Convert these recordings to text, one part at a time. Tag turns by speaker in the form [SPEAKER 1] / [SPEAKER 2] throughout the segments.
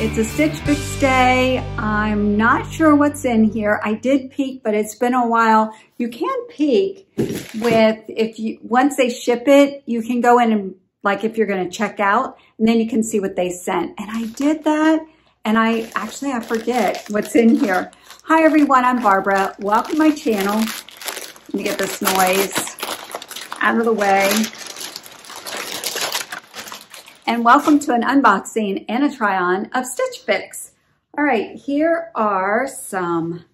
[SPEAKER 1] It's a Stitch Fix day. I'm not sure what's in here. I did peek, but it's been a while. You can peek with, once they ship it, you can go in and, like, if you're gonna check out, and then you can see what they sent. And I did that, and I forget what's in here. Hi everyone, I'm Barbara. Welcome to my channel. Let me get this noise out of the way. And welcome to an unboxing and a try-on of Stitch Fix. All right, here are some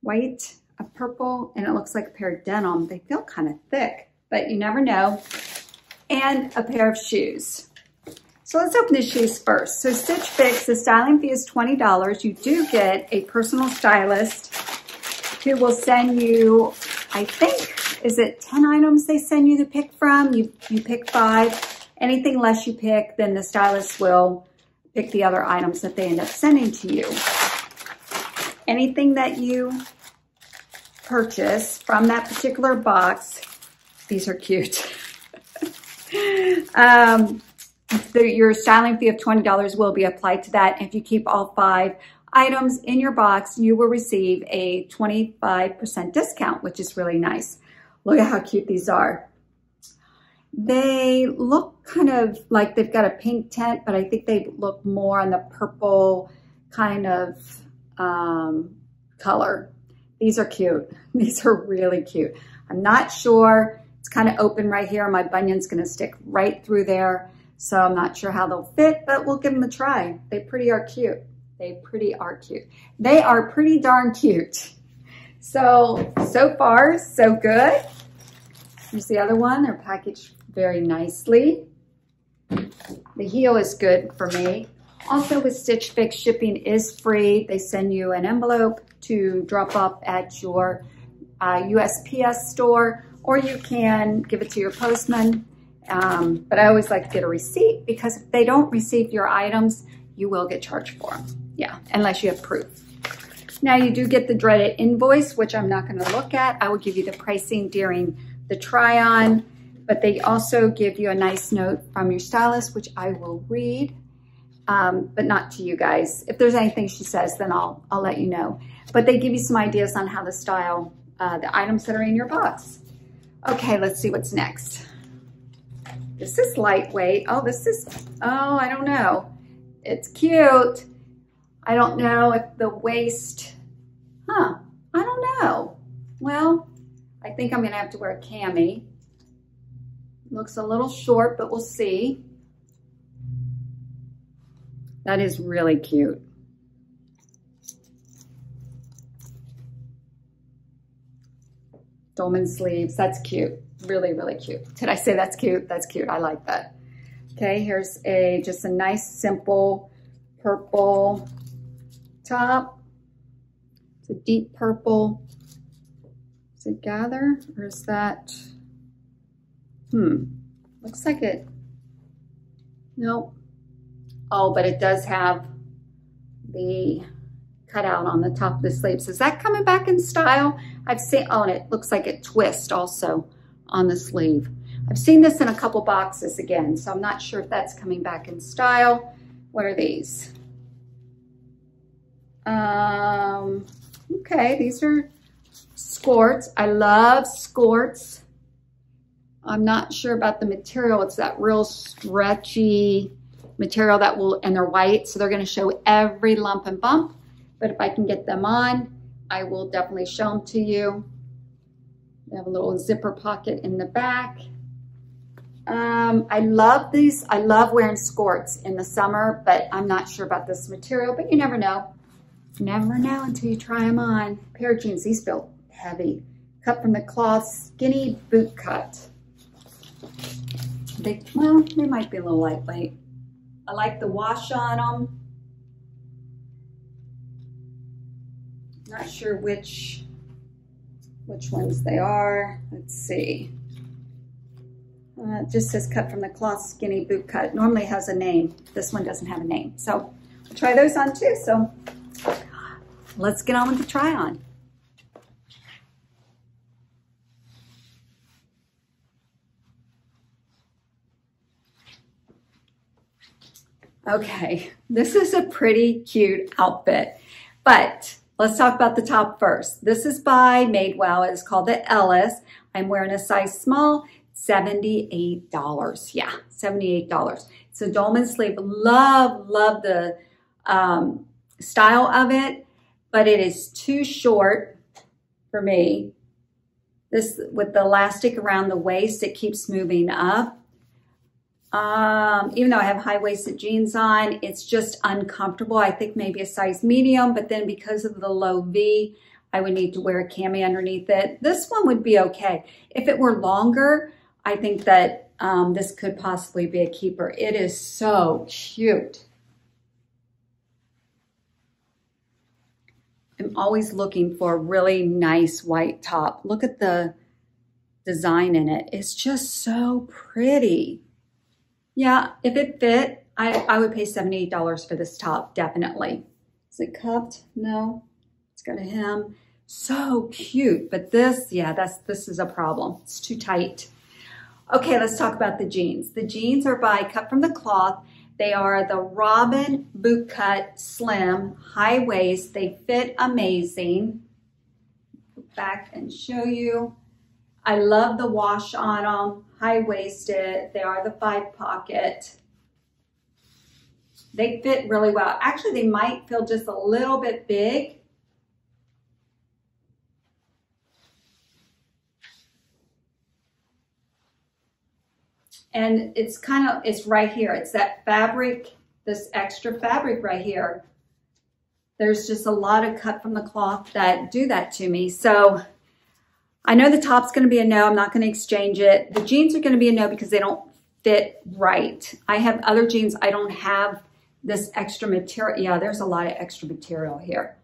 [SPEAKER 1] white, a purple, and it looks like a pair of denim. They feel kind of thick, but you never know. And a pair of shoes. So let's open the shoes first. So Stitch Fix, the styling fee is $20. You do get a personal stylist who will send you, I think, is it 10 items they send you to pick from? You pick 5. Anything less you pick, then the stylist will pick the other items that they end up sending to you. Anything that you purchase from that particular box, these are cute. Your styling fee of $20 will be applied to that. And if you keep all 5 items in your box, you will receive a 25% discount, which is really nice. Look at how cute these are. They look kind of like they've got a pink tint, but I think they look more on the purple kind of color. These are cute. These are really cute. I'm not sure. It's kind of open right here. My bunion's going to stick right through there. So I'm not sure how they'll fit, but we'll give them a try. They pretty are cute. They pretty are cute. They are pretty darn cute. So far, so good. Here's the other one. They're packaged very nicely. The heel is good for me. Also with Stitch Fix, shipping is free. They send you an envelope to drop off at your USPS store, or you can give it to your postman. But I always like to get a receipt, because if they don't receive your items, you will get charged for them. Yeah, unless you have proof. Now you do get the dreaded invoice, which I'm not gonna look at. I will give you the pricing during the try-on, but they also give you a nice note from your stylist, which I will read, but not to you guys. If there's anything she says, then I'll let you know. But they give you some ideas on how to style the items that are in your box. Okay, let's see what's next. This is lightweight. Oh, I don't know. It's cute. I don't know if the waist, I don't know. Well, I think I'm gonna have to wear a cami. Looks a little short, but we'll see. That is really cute. Dolman sleeves, that's cute. Really, really cute. Did I say that's cute? That's cute, I like that. Okay, here's just a nice, simple purple top. It's a deep purple. Is it gather, or is that, looks like it, nope. Oh, but it does have the cutout on the top of the sleeves. Is that coming back in style? I've seen, oh, and it looks like it twists also on the sleeve. I've seen this in a couple boxes again, so I'm not sure if that's coming back in style. What are these? Okay, these are Skorts. I love Skorts. I'm not sure about the material. It's that real stretchy material that will, and they're white, so they're going to show every lump and bump. But if I can get them on, I will definitely show them to you. They have a little zipper pocket in the back. I love these. I love wearing Skorts in the summer, but I'm not sure about this material, but you never know. You never know until you try them on. A pair of jeans, these feel heavy. Cut from the cloth, skinny boot cut. They might be a little lightweight. I like the wash on them. Not sure which ones they are. Let's see. It just says cut from the cloth, skinny boot cut. Normally it has a name. This one doesn't have a name. So I'll try those on too. So let's get on with the try on. Okay, this is a pretty cute outfit, but let's talk about the top first. This is by Madewell. It's called the Ellis. I'm wearing a size small, $78. Yeah, $78. It's a dolman sleeve. Love the style of it, but it is too short for me. This, with the elastic around the waist, it keeps moving up. Even though I have high-waisted jeans on, it's just uncomfortable. I think maybe a size medium, but then because of the low V, I would need to wear a cami underneath it. This one would be okay. If it were longer, I think that this could possibly be a keeper. It is so cute. I'm always looking for a really nice white top. Look at the design in it. It's just so pretty. Yeah, if it fit, I would pay $78 for this top, definitely. Is it cuffed? No, it's got a hem. So cute, but this, yeah, this is a problem. It's too tight. Okay, let's talk about the jeans. The jeans are by Cut from the Cloth. They are the Robyn Bootcut Slim high waist. They fit amazing. Go back and show you. I love the wash on them. High-waisted. They are the 5-pocket. They fit really well. Actually, they might feel just a little bit big. And it's it's right here. It's that fabric, this extra fabric right here. There's just a lot of Cut from the Cloth that do that to me. So I know the top's going to be a no. I'm not going to exchange it. The jeans are going to be a no because they don't fit right. I have other jeans. I don't have this extra material. Yeah, there's a lot of extra material here.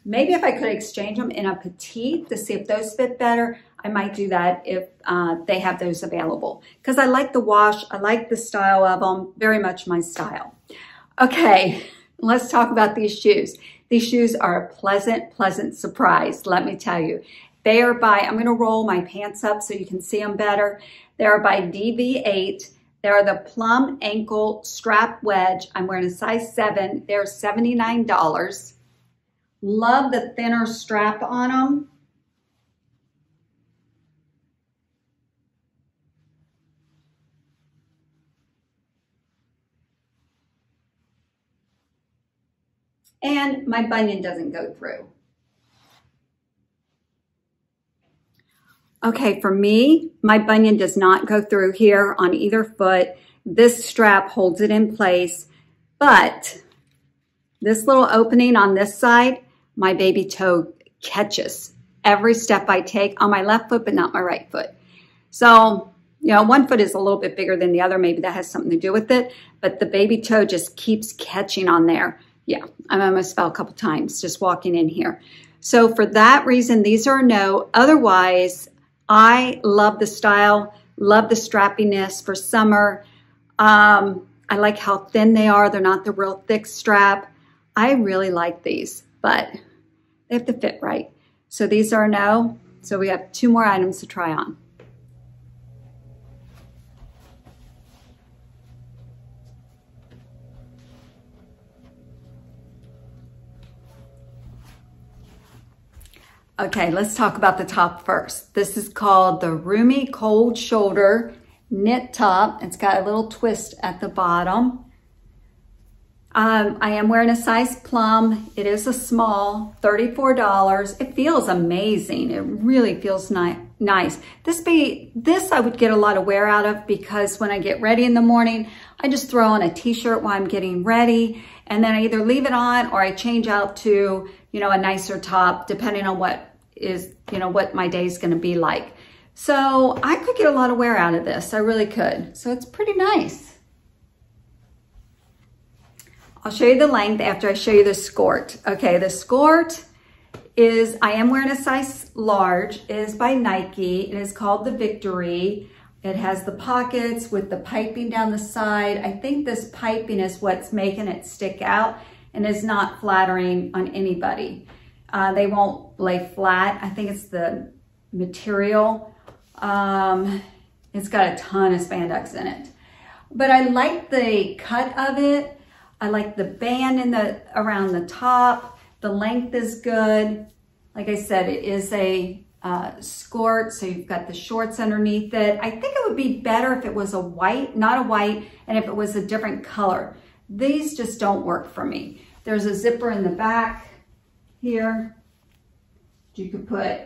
[SPEAKER 1] Maybe if I could exchange them in a petite to see if those fit better, I might do that if they have those available. Because I like the wash. I like the style of them. Very much my style. Okay, let's talk about these shoes. These shoes are a pleasant, pleasant surprise, let me tell you. They are by, I'm gonna roll my pants up so you can see them better. They are by DV8. They are the Plum ankle strap wedge. I'm wearing a size 7. They're $79. Love the thinner strap on them. And my bunion doesn't go through. Okay, for me, my bunion does not go through here on either foot. This strap holds it in place, but this little opening on this side, my baby toe catches every step I take on my left foot, but not my right foot. So, you know, one foot is a little bit bigger than the other. Maybe that has something to do with it, but the baby toe just keeps catching on there. Yeah, I almost fell a couple times just walking in here. So for that reason, these are a no. Otherwise, I love the style, love the strappiness for summer. I like how thin they are. They're not the real thick strap. I really like these, but they have to fit right. So these are a no. So we have 2 more items to try on. Okay, let's talk about the top first. This is called the Roomy Cold Shoulder Knit Top. It's got a little twist at the bottom. I am wearing a size plum. It is a small, $34. It feels amazing. It really feels nice. This I would get a lot of wear out of because when I get ready in the morning, I just throw on a t-shirt while I'm getting ready, and then I either leave it on or I change out to, you know, a nicer top depending on what is, you know, what my day is going to be like. So I could get a lot of wear out of this. I really could. So it's pretty nice. I'll show you the length after I show you the skort. Okay, the skort is, I am wearing a size large. It is by Nike. It is called the Victory. It has the pockets with the piping down the side. I think this piping is what's making it stick out and is not flattering on anybody. They won't lay flat. I think it's the material. It's got a ton of spandex in it. but I like the cut of it. I like the band around the top. The length is good. Like I said, it is a skort, so you've got the shorts underneath it. I think it would be better if it was a white, not a white, and if it was a different color. These just don't work for me. There's a zipper in the back here. You could put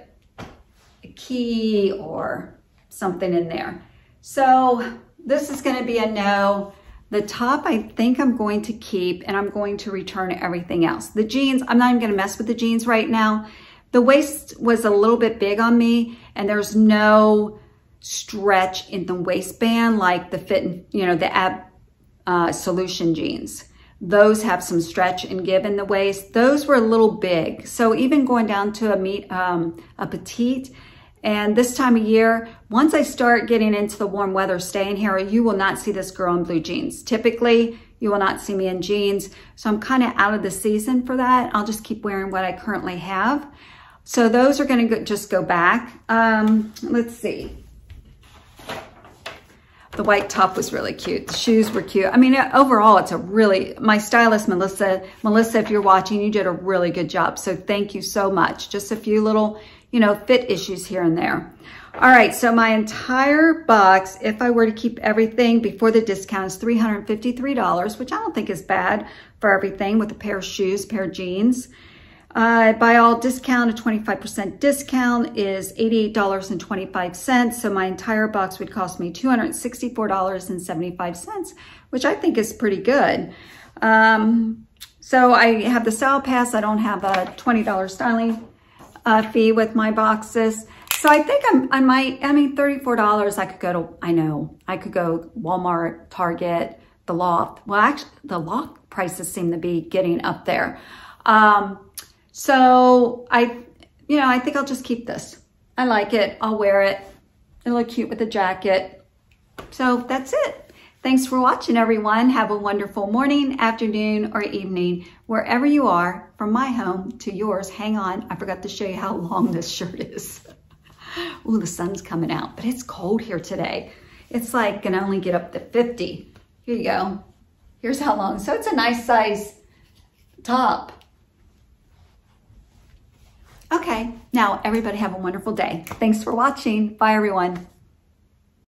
[SPEAKER 1] a key or something in there. So this is going to be a no. The top I think I'm going to keep, and I'm going to return everything else. The jeans, I'm not even going to mess with the jeans right now. The waist was a little bit big on me, and there's no stretch in the waistband like the fit, you know, the Ab Solution jeans. Those have some stretch and give in the waist. Those were a little big. So even going down to a petite, and this time of year, once I start getting into the warm weather staying here, you will not see this girl in blue jeans. Typically, you will not see me in jeans. So I'm kind of out of the season for that. I'll just keep wearing what I currently have. So those are going to just go back. Let's see. The white top was really cute. The shoes were cute. I mean, overall, it's a really, my stylist, Melissa, if you're watching, you did a really good job. So thank you so much. Just a few little, you know, fit issues here and there. All right, so my entire box, if I were to keep everything before the discount, is $353, which I don't think is bad for everything with a pair of shoes, pair of jeans. By all discount, a 25% discount is $88.25. So my entire box would cost me $264.75, which I think is pretty good. So I have the style pass. I don't have a $20 styling fee with my boxes. So I think I mean, $34, I could go to, I could go Walmart, Target, the Loft. Well, actually, the Loft prices seem to be getting up there. So I think I'll just keep this. I like it. I'll wear it. It'll look cute with the jacket. So that's it. Thanks for watching, everyone. Have a wonderful morning, afternoon, or evening, wherever you are, from my home to yours. Hang on. I forgot to show you how long this shirt is. Ooh, the sun's coming out, but it's cold here today. It's like gonna only get up to 50. Here you go. Here's how long. So it's a nice size top. Okay, now everybody have a wonderful day. Thanks for watching. Bye, everyone.